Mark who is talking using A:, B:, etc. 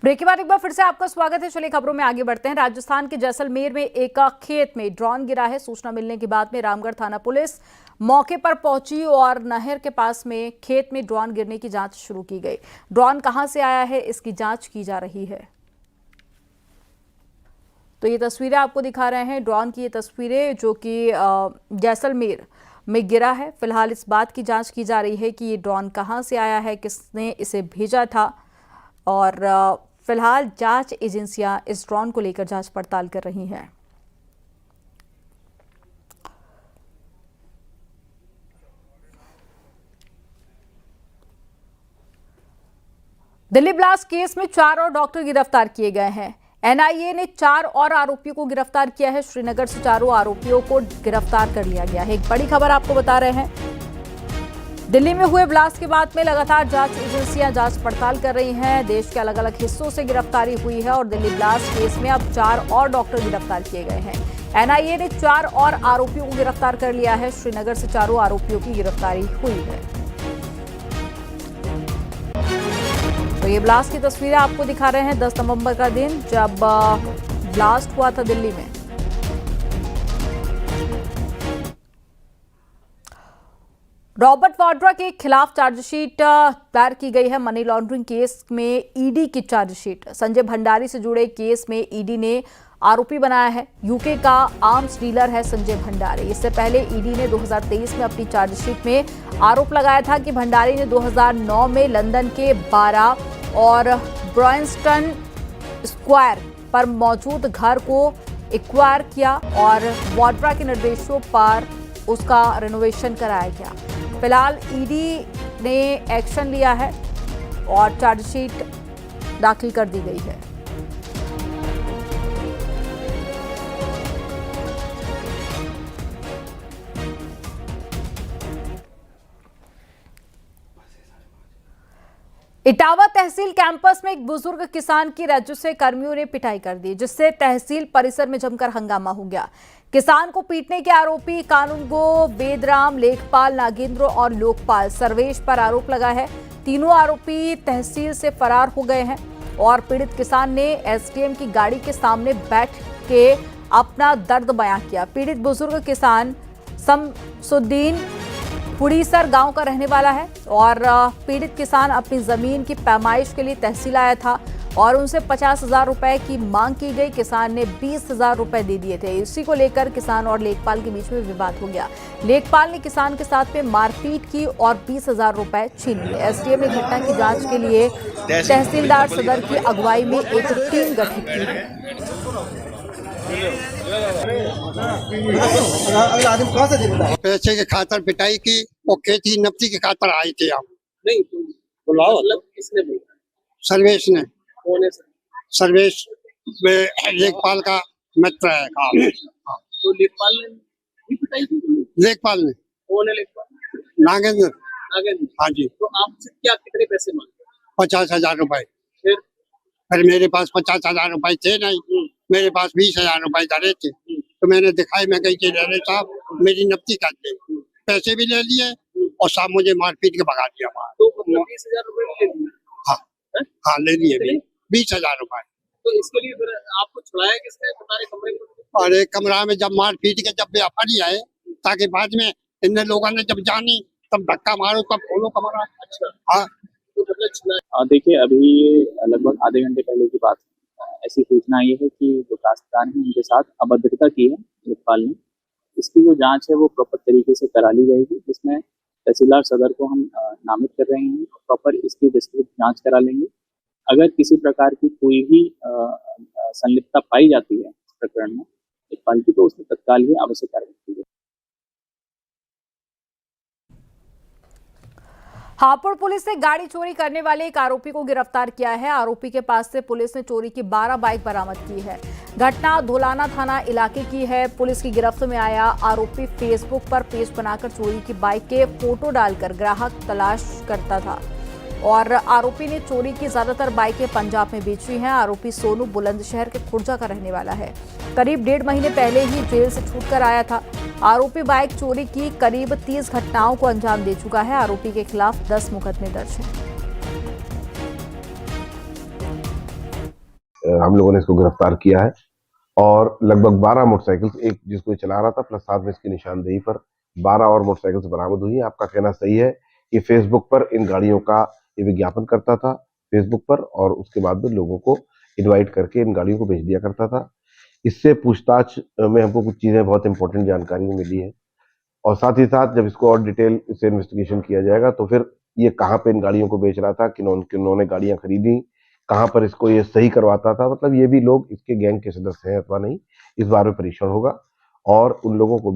A: Break के बाद एक बार फिर से आपका स्वागत है। चलिए खबरों में आगे बढ़ते हैं। राजस्थान के जैसलमेर में एक खेत में ड्रोन गिरा है। सूचना मिलने के बाद में रामगढ़ थाना पुलिस मौके पर पहुंची और नहर के पास में खेत में ड्रोन गिरने की जांच शुरू की गई। ड्रोन कहां से आया है, इसकी जांच की जा रही है। तो ये तस्वीरें आपको दिखा रहे हैं, ड्रोन की ये तस्वीरें जो कि जैसलमेर में गिरा है। फिलहाल इस बात की जांच की जा रही है कि ये ड्रोन कहां से आया है, किसने इसे भेजा था, और फिलहाल जांच एजेंसियां इस ड्रोन को लेकर जांच पड़ताल कर रही हैं। दिल्ली ब्लास्ट केस में 4 और डॉक्टर गिरफ्तार किए गए हैं। एनआईए ने 4 और आरोपियों को गिरफ्तार किया है। श्रीनगर से 4 आरोपियों को गिरफ्तार कर लिया गया है। एक बड़ी खबर आपको बता रहे हैं। दिल्ली में हुए ब्लास्ट के बाद में लगातार जांच एजेंसियां जांच पड़ताल कर रही हैं। देश के अलग अलग हिस्सों से गिरफ्तारी हुई है और दिल्ली ब्लास्ट केस में अब 4 और डॉक्टर गिरफ्तार किए गए हैं। एनआईए ने 4 और आरोपियों को गिरफ्तार कर लिया है। श्रीनगर से 4 आरोपियों की गिरफ्तारी हुई है। तो ये ब्लास्ट की तस्वीरें आपको दिखा रहे हैं। 10 नवंबर का दिन जब ब्लास्ट हुआ था दिल्ली में। रॉबर्ट वाड्रा के खिलाफ चार्जशीट दायर की गई है। मनी लॉन्ड्रिंग केस में ईडी की चार्जशीट। संजय भंडारी से जुड़े केस में ईडी ने आरोपी बनाया है। यूके का आर्म्स डीलर है संजय भंडारी। इससे पहले ईडी ने 2023 में अपनी चार्जशीट में आरोप लगाया था कि भंडारी ने 2009 में लंदन के 12 और ब्रॉयंस्टन स्क्वायर पर मौजूद घर को एक्वायर किया और वाड्रा के निर्देशों पर उसका रेनोवेशन कराया गया। फिलहाल ईडी ने एक्शन लिया है और चार्जशीट दाखिल कर दी गई है। इटावा तहसील कैंपस में एक बुजुर्ग किसान की रज्जू कर्मियों ने पिटाई कर दी, जिससे तहसील परिसर में जमकर हंगामा हो गया। किसान को पीटने के आरोपी कानूनगो, वेदराम, लेखपाल, नागेंद्र और लोकपाल सर्वेश पर आरोप लगा है। तीनों आरोपी तहसील से फरार हो गए हैं और पीड़ित किसान ने एसडीएम की गाड़ी के सामने बैठ के अपना दर्द बयां किया। पीड़ित बुजुर्ग किसान शमसुद्दीन हुड़ीसर गांव का रहने वाला है और पीड़ित किसान अपनी जमीन की पैमाइश के लिए तहसील आया था और उनसे 50,000 रुपए की मांग की गई। किसान ने 20,000 रुपए दे दिए थे। इसी को लेकर किसान और लेखपाल के बीच में विवाद हो गया। लेखपाल ने किसान के साथ में मारपीट की और 20,000 रुपए छीन लिए। एसडीएम ने घटना की जांच के लिए तहसीलदार सदर की अगुवाई में एक टीम गठित की है।
B: पैसे के खातर पिटाई की और खेती नब्ती के खातर आए थे हम।
C: नहीं बुलाओ, मतलब किसने बोला?
B: सर्वेश ने।
C: कौन है सर?
B: सर्वेश में लेखपाल का मित्र है काम।
C: तो लेखपाल ने भी पिटाई की?
B: लेखपाल ने।
C: कौन है लेखपाल?
B: नागेंद्र।
C: नागेंद्र?
B: हाँ जी।
C: तो आपसे क्या कितने पैसे मांगे?
B: 50,000 रुपए।
C: फिर
B: मेरे पास 50,000 रुपए थे नहीं, मेरे पास 20,000 रुपए धरे थे। तो मैंने दिखाई, मैं कही कि साहब मेरी नब्ती कर दे। पैसे भी ले लिए और साहब मुझे मारपीट के भगा दिया वहाँ।
C: तो 20,000 रुपए ले लिए?
B: हाँ ले लिए 20,000 रुपए।
C: तो इसके लिए फिर आपको छुड़ाया किसने? तुम्हारे कमरे में?
B: और एक कमरा में जब मारपीट के जब व्यापारी आए, ताकि बाद में इन लोगों ने जब जानी तब धक्का मारो तब खोलो कमरा।
C: अच्छा।
B: हाँ।
C: तो
D: देखिए अभी लगभग आधे घंटे पहले की बात है। ऐसी सूचना ये है कि जो काश्तकार हैं उनके साथ अभद्रता की है लेखपाल ने। इसकी जो जांच है वो प्रॉपर तरीके से करा ली जाएगी, जिसमें तहसीलदार सदर को हम नामित कर रहे हैं। प्रॉपर इसकी विस्तृत जांच करा लेंगे। अगर किसी प्रकार की कोई भी संलिप्तता पाई जाती है इस प्रकरण में लेखपाल की, तो उसमें तत्काल ही आवश्यक कार्रवाई की जाएगी।
A: हापुड़ पुलिस ने गाड़ी चोरी करने वाले एक आरोपी को गिरफ्तार किया है। आरोपी के पास से पुलिस ने चोरी की 12 बाइक बरामद की है। घटना धोलाना थाना इलाके की है। पुलिस की गिरफ्त में आया आरोपी फेसबुक पर पेज बनाकर चोरी की बाइक के फोटो डालकर ग्राहक तलाश करता था और आरोपी ने चोरी की ज्यादातर बाइकें पंजाब में बेची हैं। आरोपी सोनू बुलंदशहर के खुर्जा का रहने वाला है। करीब 1.5 महीने पहले ही जेल से छूटकर आया था। आरोपी बाइक चोरी की करीब 30 घटनाओं को अंजाम दे चुका है। आरोपी के खिलाफ 10 मुकदमे दर्ज हैं।
E: हम लोगों ने इसको गिरफ्तार किया है और लगभग 12 मोटरसाइकिल्स, एक जिसको ये चला रहा था प्लस साथ में इसकी निशानदेही पर 12 और मोटरसाइकिल्स बरामद हुई है। आपका कहना सही है कि फेसबुक पर इन गाड़ियों का ये विज्ञापन करता था फेसबुक पर और उसके बाद में लोगों को इनवाइट करके इन गाड़ियों को बेच दिया करता था। इससे पूछताछ में हमको कुछ चीजें बहुत इंपॉर्टेंट जानकारी मिली है और साथ ही साथ जब इसको और डिटेल से इन्वेस्टिगेशन किया जाएगा तो फिर ये कहाँ पे इन गाड़ियों को बेच रहा था, किन्होंने गाड़ियां खरीदी, कहाँ पर इसको ये सही करवाता था, मतलब ये भी लोग इसके गैंग के सदस्य हैं अथवा नहीं, इस बारे में परीक्षण होगा और उन लोगों को